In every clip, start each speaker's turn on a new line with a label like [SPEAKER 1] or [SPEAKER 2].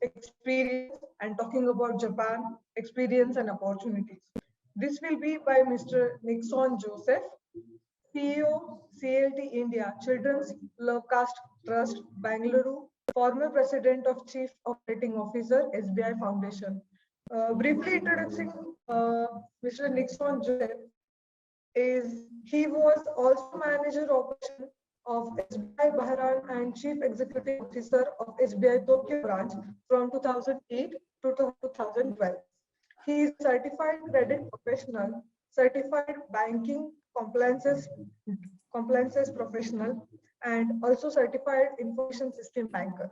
[SPEAKER 1] experience, and talking about Japan, experience and opportunities. This will be by Mr. Nixon Joseph, CEO, CLT India, Children's Love Caste Trust, Bengaluru, former President of Chief Operating Officer, SBI Foundation. Briefly introducing Mr. Nixon Joseph, he was also manager operation of SBI Bahrain and chief executive officer of SBI Tokyo branch from 2008 to 2012. He is certified credit professional, certified banking compliances professional, and also certified information system banker.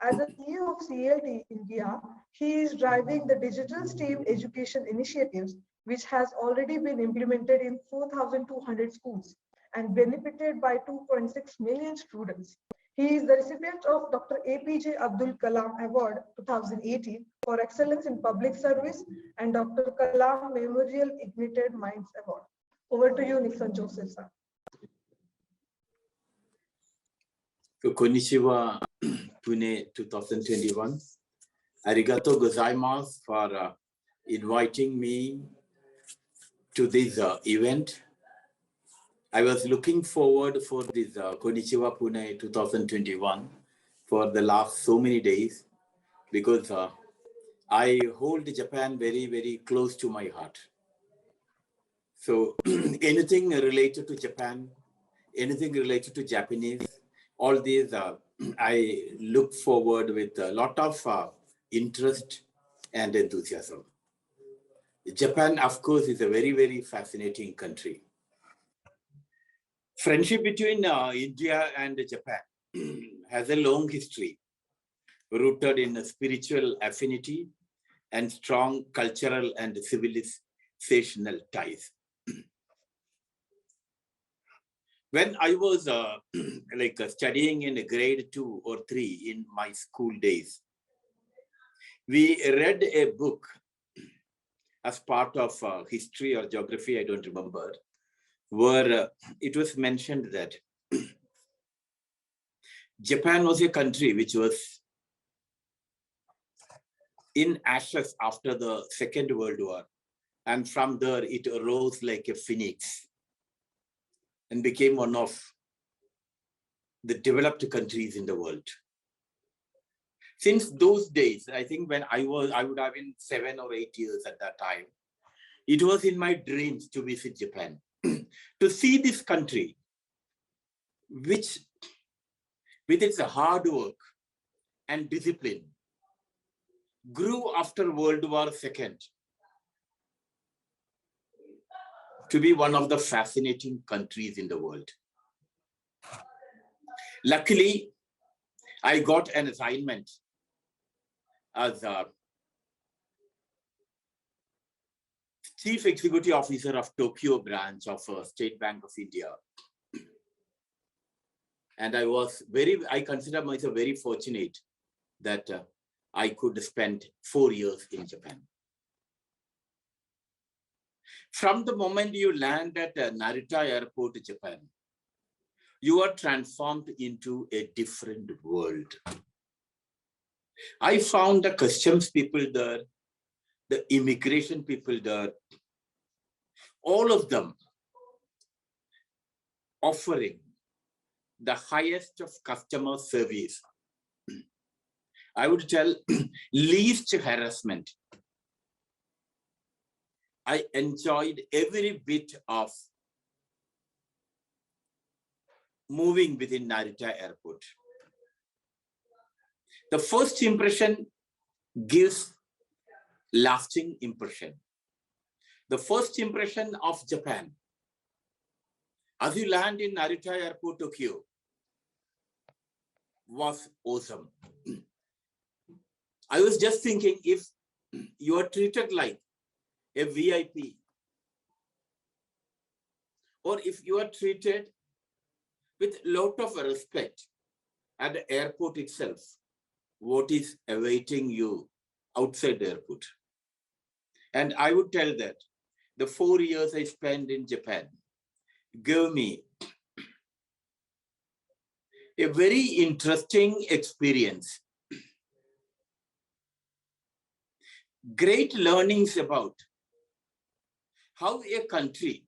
[SPEAKER 1] As a CEO of CLT India, he is driving the digital STEAM education initiatives, which has already been implemented in 4,200 schools and benefited by 2.6 million students. He is the recipient of Dr. APJ Abdul Kalam Award 2018 for Excellence in Public Service and Dr. Kalam Memorial Ignited Minds Award. Over to you, Nixon Joseph, sir.
[SPEAKER 2] Konnichiwa Pune 2021. Arigato gozaimasu for inviting me to this event. I was looking forward for this Konnichiwa Pune 2021 for the last so many days because I hold Japan very, very close to my heart. So anything related to Japan, anything related to Japanese, all these I look forward with a lot of interest and enthusiasm. Japan, of course, is a very, very fascinating country. Friendship between India and Japan has a long history, rooted in spiritual affinity and strong cultural and civilizational ties. When I was studying in grade 2 or 3 in my school days, we read a book as part of history or geography, I don't remember, where it was mentioned that Japan was a country which was in ashes after the Second World War. And from there, it arose like a phoenix and became one of the developed countries in the world. Since those days, I think when I would have been 7 or 8 years at that time, it was in my dreams to visit Japan, to see this country, which with its hard work and discipline, grew after World War II to be one of the fascinating countries in the world. Luckily, I got an assignment as a Chief Executive Officer of Tokyo branch of State Bank of India. And I consider myself very fortunate that I could spend 4 years in Japan. From the moment you land at Narita Airport, Japan, you are transformed into a different world. I found the customs people there, the immigration people there, all of them offering the highest of customer service. I would tell least harassment. I enjoyed every bit of moving within Narita Airport. The first impression gives lasting impression. The first impression of Japan, as you land in Narita Airport, Tokyo, was awesome. I was just thinking, if you are treated like a VIP, or if you are treated with a lot of respect at the airport itself, what is awaiting you outside the airport? And I would tell that the 4 years I spent in Japan gave me a very interesting experience great learnings about how a country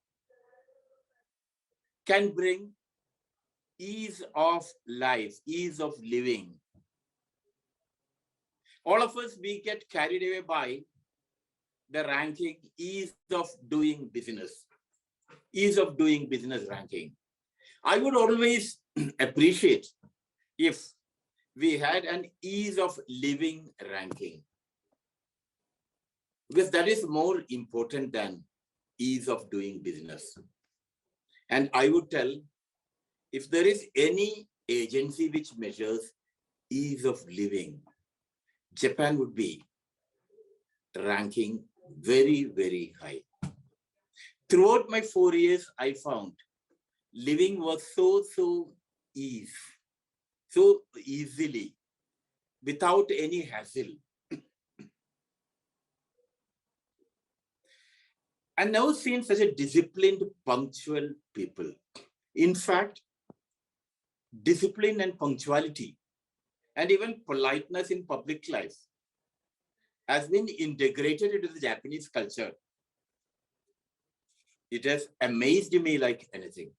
[SPEAKER 2] can bring ease of life, ease of living. All of us, we get carried away by the ranking ease of doing business, ranking. I would always appreciate if we had an ease of living ranking, because that is more important than ease of doing business. And I would tell, if there is any agency which measures ease of living, Japan would be ranking very, very high. Throughout my 4 years, I found living was so easily, without any hassle. I've never seen such a disciplined, punctual people. In fact, discipline and punctuality, and even politeness in public life has been integrated into the Japanese culture. It has amazed me like anything.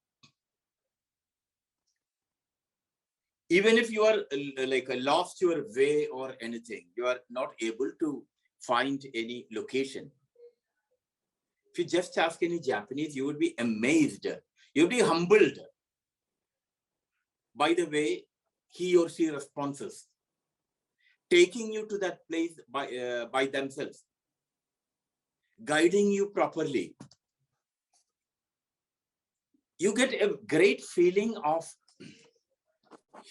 [SPEAKER 2] Even if you are like lost your way or anything, you are not able to find any location. If you just ask any Japanese, you would be amazed. You would be humbled by the way he or she responds, taking you to that place by themselves, guiding you properly. You get a great feeling of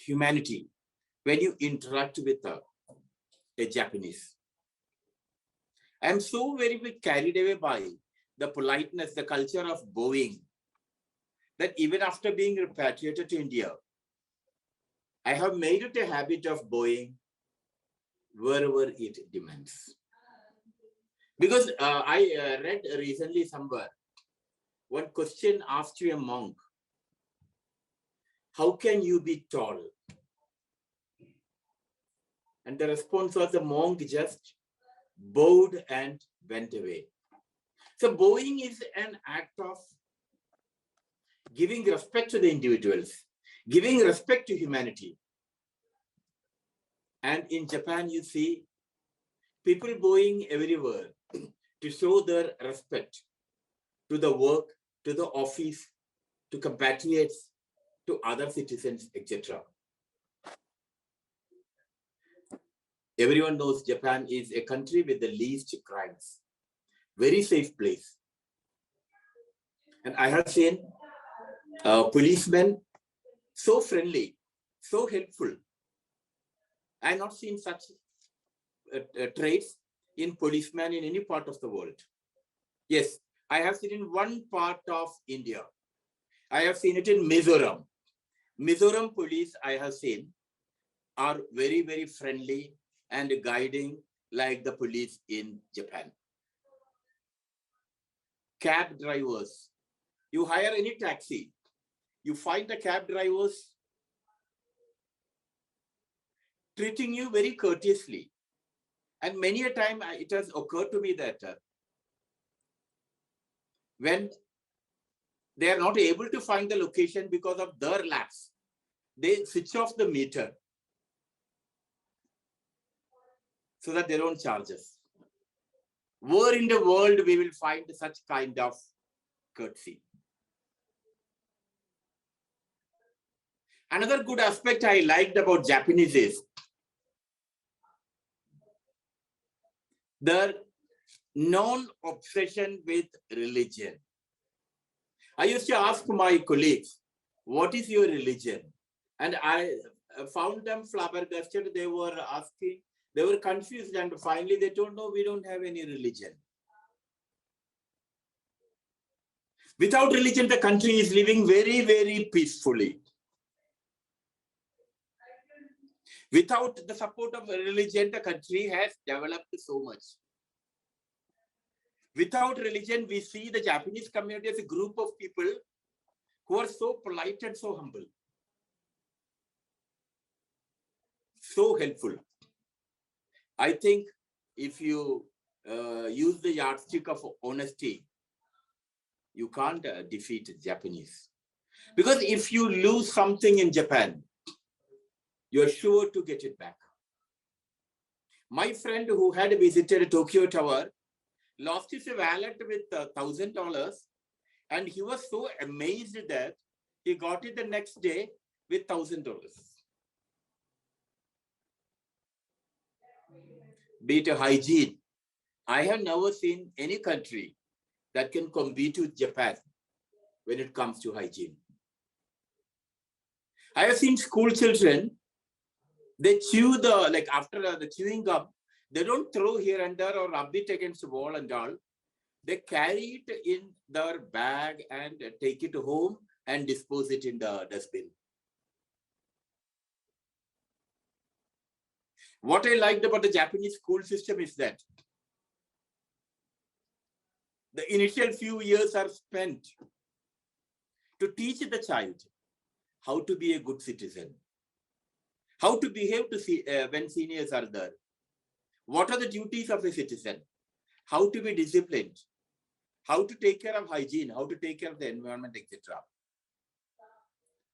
[SPEAKER 2] humanity when you interact with a Japanese. I'm so very bit carried away by the politeness, the culture of bowing, that even after being repatriated to India, I have made it a habit of bowing wherever it demands. Because I read recently somewhere, one question asked you a monk, how can you be tall? And the response was the monk just bowed and went away. So bowing is an act of giving respect to the individuals, giving respect to humanity. And in Japan, you see people bowing everywhere to show their respect to the work, to the office, to compatriots, to other citizens, etc. Everyone knows Japan is a country with the least crimes. Very safe place. And I have seen policemen so friendly, so helpful. I have not seen such traits in policemen in any part of the world. Yes, I have seen in one part of India. I have seen it in Mizoram. Mizoram police I have seen are very, very friendly and guiding like the police in Japan. Cab drivers. You hire any taxi, you find the cab drivers treating you very courteously. And many a time it has occurred to me that when they are not able to find the location because of their lapse, they switch off the meter so that they don't charge us. Where in the world we will find such kind of courtesy? Another good aspect I liked about Japanese is their non-obsession with religion. I used to ask my colleagues, what is your religion? And I found them flabbergasted. They were asking, they were confused, and finally they told, no, we don't have any religion. Without religion, the country is living very, very peacefully. Without the support of religion, the country has developed so much. Without religion, we see the Japanese community as a group of people who are so polite and so humble, so helpful. I think if you use the yardstick of honesty, you can't defeat Japanese. Because if you lose something in Japan, you're sure to get it back. My friend who had visited Tokyo Tower lost his wallet with $1,000, and he was so amazed that he got it the next day with $1,000. Be it hygiene, I have never seen any country that can compete with Japan when it comes to hygiene. I have seen school children, they chew after the chewing gum, they don't throw here and there or rub it against the wall and all. They carry it in their bag and take it home and dispose it in the dustbin. What I liked about the Japanese school system is that the initial few years are spent to teach the child how to be a good citizen, how to behave when seniors are there, what are the duties of a citizen, how to be disciplined, how to take care of hygiene, how to take care of the environment, etc.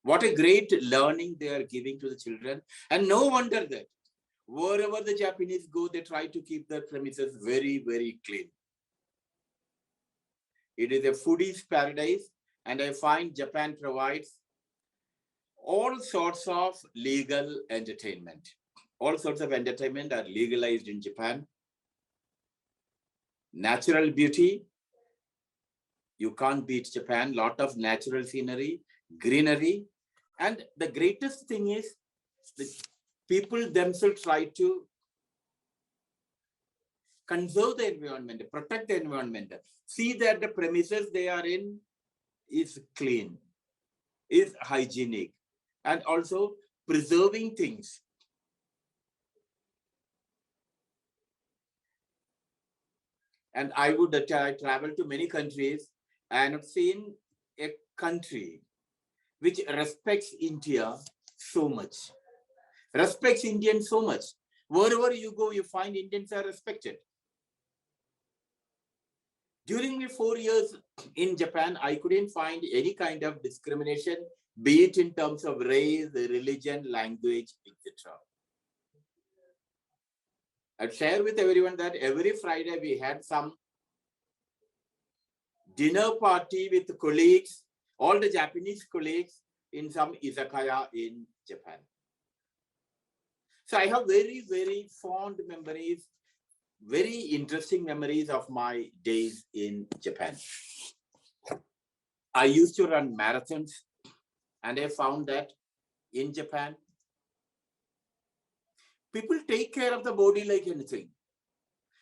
[SPEAKER 2] What a great learning they are giving to the children. And no wonder that wherever the Japanese go, they try to keep their premises very, very clean. It is a foodie's paradise, and I find Japan provides all sorts of legal entertainment. All sorts of entertainment are legalized in Japan. Natural beauty, you can't beat Japan. Lot of natural scenery, greenery. And the greatest thing is the people themselves try to conserve the environment, protect the environment, see that the premises they are in is clean, is hygienic, and also preserving things. And I would travel to many countries and have seen a country which respects India so much, respects Indians so much. Wherever you go, you find Indians are respected. During my 4 years in Japan, I couldn't find any kind of discrimination, be it in terms of race, religion, language, etc. I'd share with everyone that every Friday we had some dinner party with colleagues, all the Japanese colleagues in some izakaya in Japan. So I have very, very fond memories, very interesting memories of my days in Japan. I used to run marathons, and I found that in Japan, people take care of the body like anything.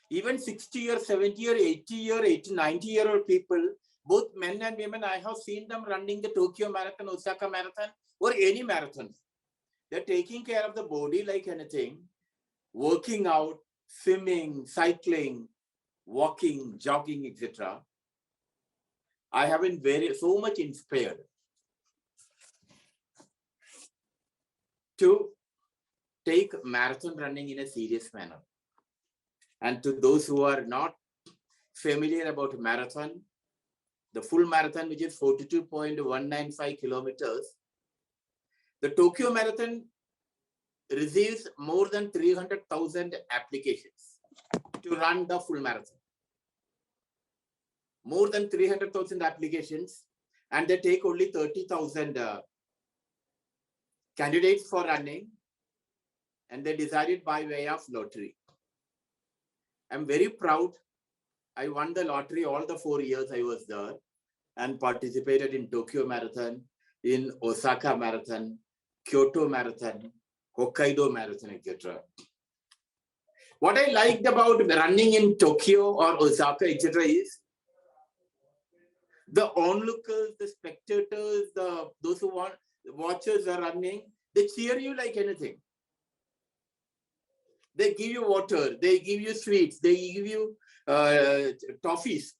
[SPEAKER 2] Even 60 or 70 or 80 or 80, 90-year-old people, both men and women, I have seen them running the Tokyo Marathon, Osaka Marathon, or any marathons. They're taking care of the body like anything, working out, swimming, cycling, walking, jogging, etc. I have been so much inspired to take marathon running in a serious manner. And to those who are not familiar about marathon, the full marathon, which is 42.195 kilometers, the Tokyo Marathon receives more than 300,000 applications to run the full marathon. More than 300,000 applications, and they take only 30,000 candidates for running, and they decided by way of lottery. I'm very proud. I won the lottery all the 4 years I was there and participated in Tokyo Marathon, in Osaka Marathon, Kyoto Marathon, Hokkaido Marathon, etc. What I liked about running in Tokyo or Osaka, etc. is the onlookers, the spectators, those who want watchers are running, they cheer you like anything. They give you water, they give you sweets, they give you toffees.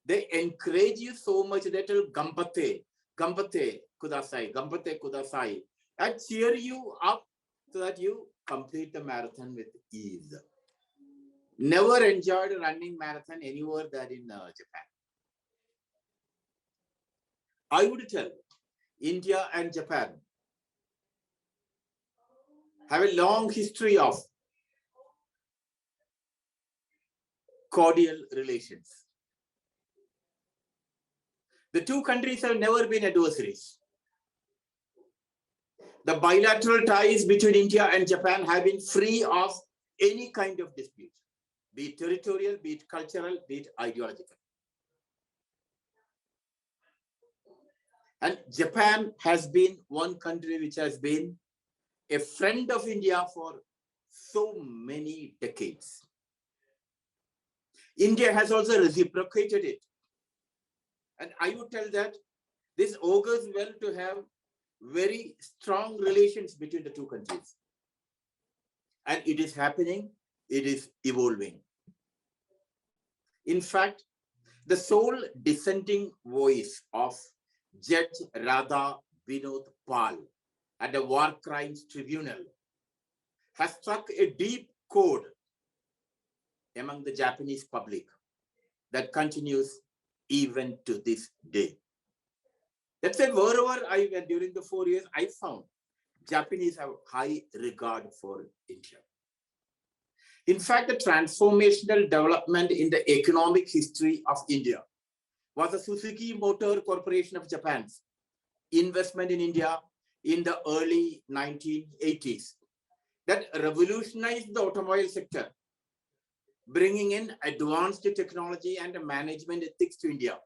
[SPEAKER 2] They encourage you so much that gambate, gambate kudasai, and cheer you up so that you complete the marathon with ease. never enjoyed running marathon anywhere than in Japan. I would tell India and Japan have a long history of cordial relations. The two countries have never been adversaries. The bilateral ties between India and Japan have been free of any kind of dispute, be it territorial, be it cultural, be it ideological. And Japan has been one country which has been a friend of India for so many decades. India has also reciprocated it. And I would tell that this augurs well to have very strong relations between the two countries. And it is happening, it is evolving. In fact, the sole dissenting voice of Judge Radha Vinod Pal at the War Crimes Tribunal has struck a deep chord among the Japanese public that continues even to this day. That's why wherever I went during the 4 years, I found Japanese have high regard for India. In fact, the transformational development in the economic history of India was the Suzuki Motor Corporation of Japan's investment in India in the early 1980s that revolutionized the automobile sector, bringing in advanced technology and management ethics to India.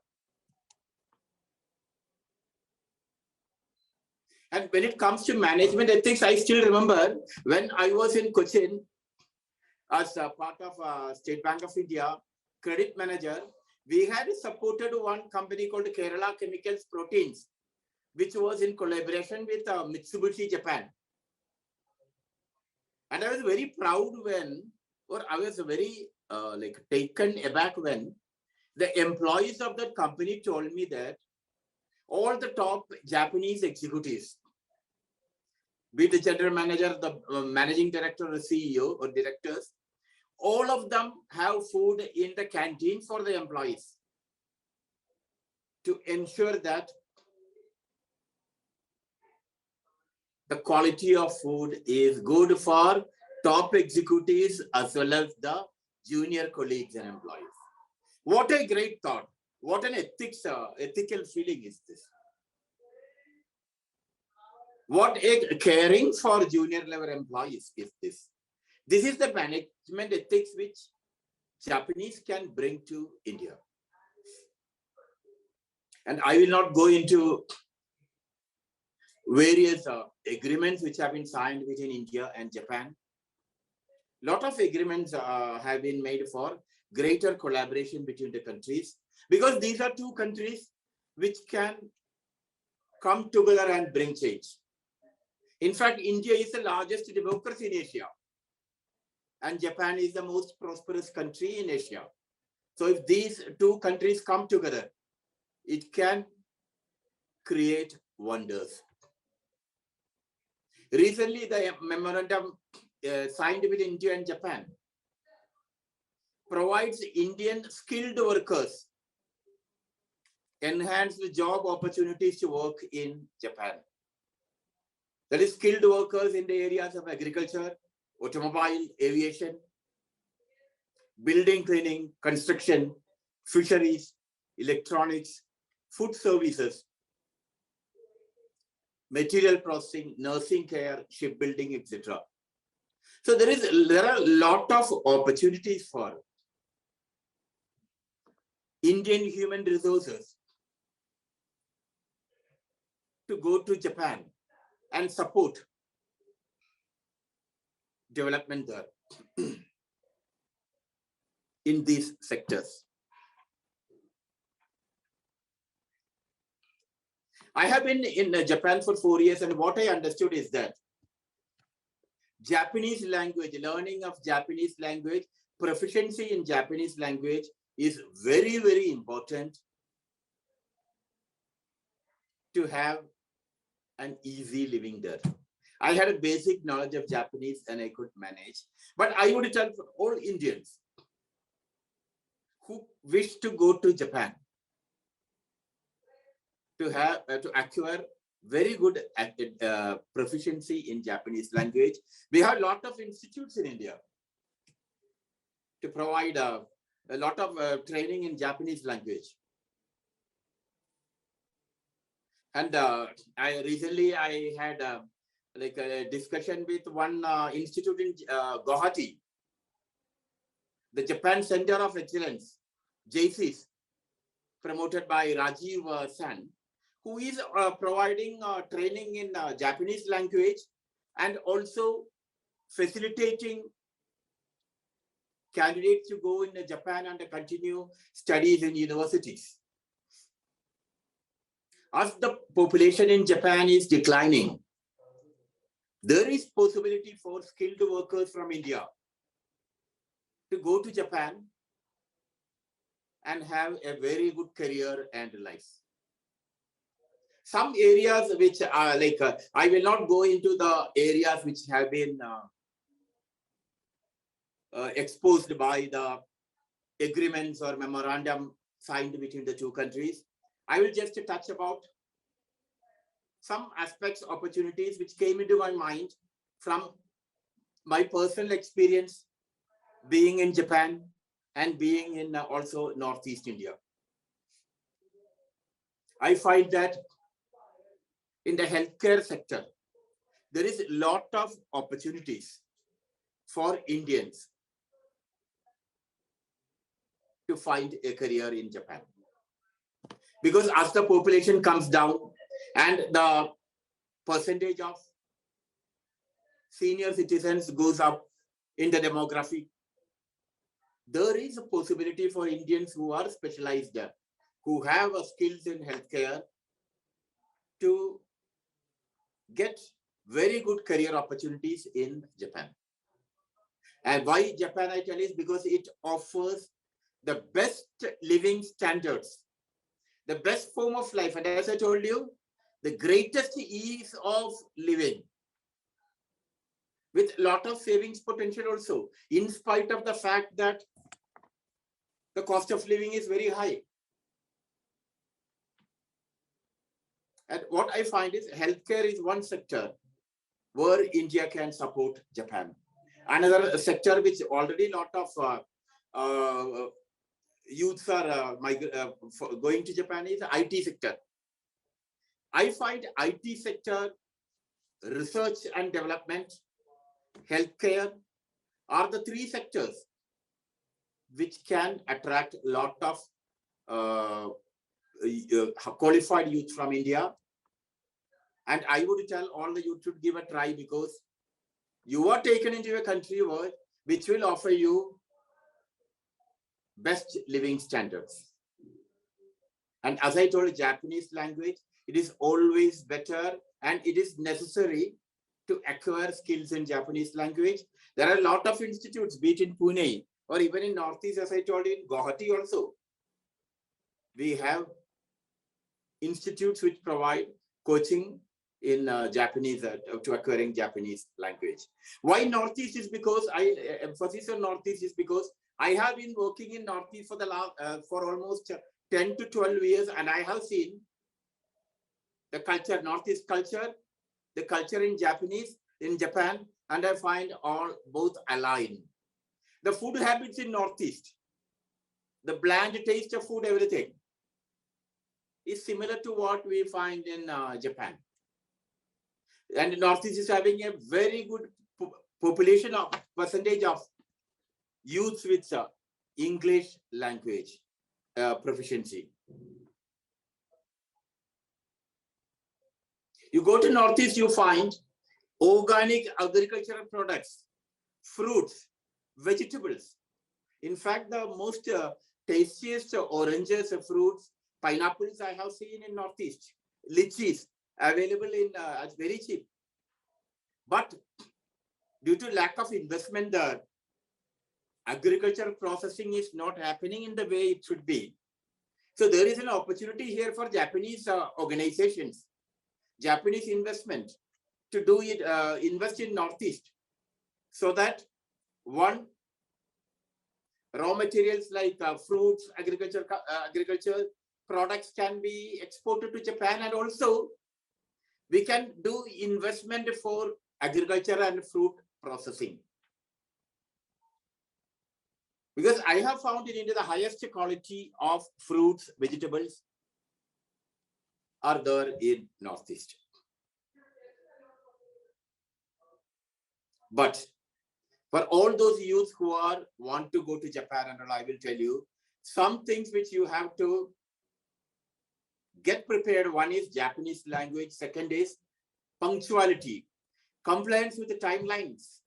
[SPEAKER 2] And when it comes to management ethics, I still remember when I was in Cochin as a part of State Bank of India, credit manager, we had supported one company called Kerala Chemicals Proteins, which was in collaboration with Mitsubishi Japan. And I was very proud when, or I was very taken aback when the employees of that company told me that all the top Japanese executives, be it the general manager, the managing director, or CEO or directors, all of them have food in the canteen for the employees to ensure that the quality of food is good for top executives as well as the junior colleagues and employees. What a great thought. What an ethical feeling is this. What a caring for junior level employees is this. This is the management ethics which Japanese can bring to India. And I will not go into various agreements which have been signed between India and Japan. A lot of agreements have been made for greater collaboration between the countries, because these are two countries which can come together and bring change. In fact, India is the largest democracy in Asia, and Japan is the most prosperous country in Asia. So if these two countries come together, it can create wonders. Recently, the memorandum signed with India and Japan provides Indian skilled workers enhanced job opportunities to work in Japan. That is, skilled workers in the areas of agriculture, automobile, aviation, building cleaning, construction, fisheries, electronics, food services, material processing, nursing care, shipbuilding, etc. So there are a lot of opportunities for Indian human resources to go to Japan and support development there in these sectors. I have been in Japan for 4 years, and what I understood is that Japanese language, learning of Japanese language, proficiency in Japanese language is very, very important to have an easy living there. I had a basic knowledge of Japanese and I could manage, but I would tell for all Indians, who wish to go to Japan to acquire very good proficiency in Japanese language. We have a lot of institutes in India to provide a lot of training in Japanese language. And I recently had like a discussion with one institute in Guwahati, the Japan Center of Excellence, JCS, promoted by Rajiv San, who is providing training in Japanese language and also facilitating candidates to go in Japan and continue studies in universities. As the population in Japan is declining, there is possibility for skilled workers from India to go to Japan and have a very good career and life. Some areas which are like, I will not go into the areas which have been exposed by the agreements or memorandum signed between the two countries. I will just touch about some aspects, opportunities which came into my mind from my personal experience being in Japan and being in also Northeast India. I find that in the healthcare sector, there is a lot of opportunities for Indians to find a career in Japan. Because as the population comes down and the percentage of senior citizens goes up in the demography, there is a possibility for Indians who are specialized, who have skills in healthcare, to get very good career opportunities in Japan. And why Japan, I tell you, is because it offers the best living standards, the best form of life. And as I told you, the greatest ease of living with a lot of savings potential also, in spite of the fact that the cost of living is very high. And what I find is healthcare is one sector where India can support Japan. Another sector which already a lot of youths are going to Japan is the IT sector. I find IT sector, research and development, healthcare are the three sectors which can attract a lot of qualified youth from India. And I would tell all the youth to give a try, because you are taken into a country which will offer you best living standards. And as I told you, Japanese language, it is always better and it is necessary to acquire skills in Japanese language. There are a lot of institutes, be it in Pune or even in Northeast, as I told you, in Guwahati also. We have institutes which provide coaching in Japanese, to acquiring Japanese language. Why Northeast is because I emphasis on Northeast is because I have been working in Northeast for the last for almost 10 to 12 years, and I have seen the culture, Northeast culture, the culture in Japan, and I find all both aligned. The food habits in Northeast, the bland taste of food, everything is similar to what we find in Japan. And Northeast is having a very good population of percentage of youths with English language proficiency. You go to Northeast, you find organic agricultural products, fruits, vegetables. In fact, the most tastiest oranges, fruits, pineapples I have seen in Northeast, lychees available in very cheap. But due to lack of investment, the agricultural processing is not happening in the way it should be. So there is an opportunity here for Japanese organizations, Japanese investment to do it, invest in Northeast, so that one, Raw materials like fruits, agriculture products can be exported to Japan, and also we can do investment for agriculture and fruit processing. Because I have found in India the highest quality of fruits, vegetables are there in Northeast. But for all those youths who want to go to Japan, and I will tell you some things which you have to get prepared. One is Japanese language. Second is punctuality, compliance with the timelines.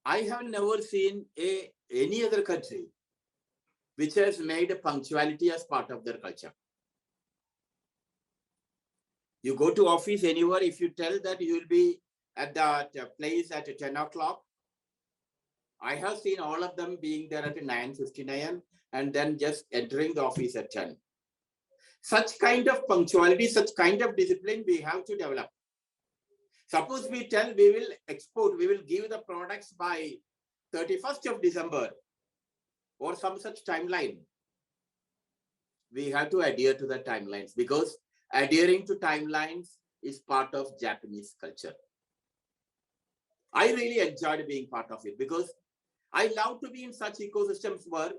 [SPEAKER 2] I have never seen any other country which has made punctuality as part of their culture. You go to office anywhere, if you tell that you will be at that place at 10 o'clock, I have seen all of them being there at 9:59 and then just entering the office at 10. Such kind of punctuality, such kind of discipline we have to develop. Suppose we tell we will export, we will give the products by 31st of December or some such timeline. We have to adhere to the timelines, because adhering to timelines is part of Japanese culture. I really enjoyed being part of it because I love to be in such ecosystems where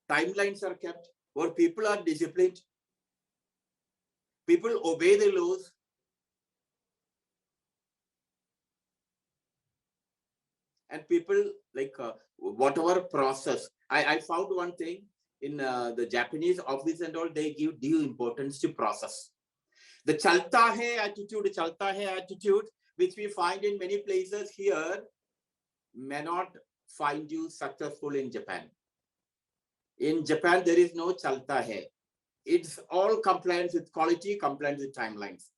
[SPEAKER 2] timelines are kept, where people are disciplined, people obey the laws. And people like whatever process. I found one thing in the Japanese office and all, they give due importance to process. The chalta hai attitude, which we find in many places here, may not find you successful in Japan. In Japan, there is no chalta hai. It's all compliance with quality, compliance with timelines.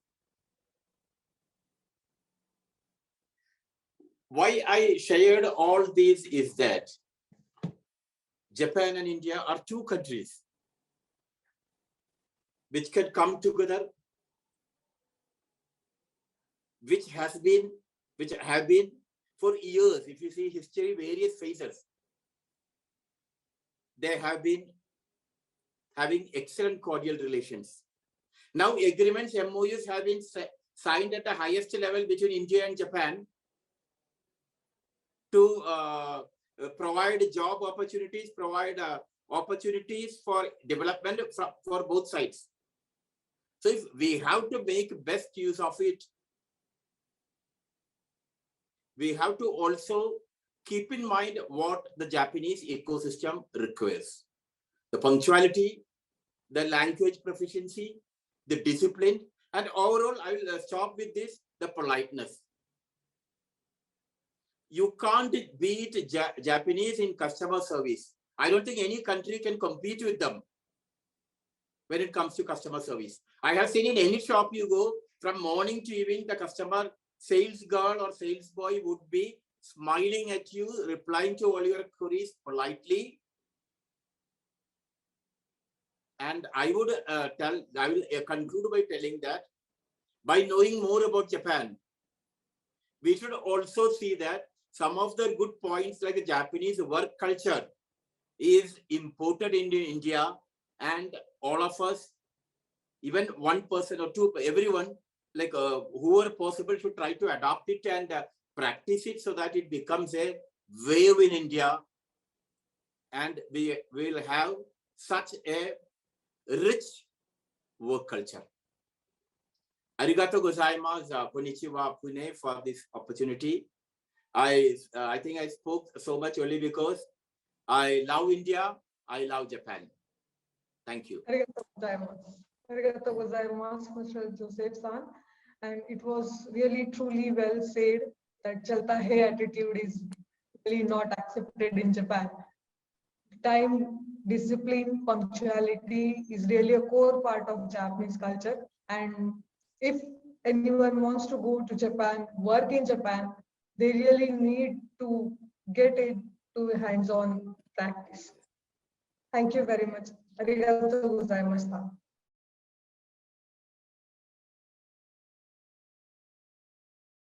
[SPEAKER 2] Why I shared all these is that Japan and India are two countries which can come together, which have been for years. If you see history, various phases, they have been having excellent cordial relations. Now agreements, MOUs have been signed at the highest level between India and Japan to provide job opportunities, provide opportunities for development for both sides. So if we have to make best use of it, we have to also keep in mind what the Japanese ecosystem requires. The punctuality, the language proficiency, the discipline, and overall, I will stop with this, the politeness. You can't beat Japanese in customer service. I don't think any country can compete with them when it comes to customer service. I have seen in any shop you go, from morning to evening, the customer sales girl or sales boy would be smiling at you, replying to all your queries politely. And I will conclude by telling that by knowing more about Japan, we should also see that some of the good points, like the Japanese work culture, is imported into India, and all of us, even one person or two, everyone, like whoever possible, should try to adopt it and practice it so that it becomes a wave in India, and we will have such a rich work culture. Arigato gozaimasu, Konnichiwa Pune, for this opportunity. I think I spoke so much only because I love India, I love Japan. Thank you.
[SPEAKER 1] Arigato gozaimasu, Mr. Joseph-san. And it was really truly well said that chalta hai attitude is really not accepted in Japan. Time, discipline, punctuality is really a core part of Japanese culture. And if anyone wants to go to Japan, work in Japan, they really need to get it to hands-on practice. Thank you very much. Arigatou gozaimasu.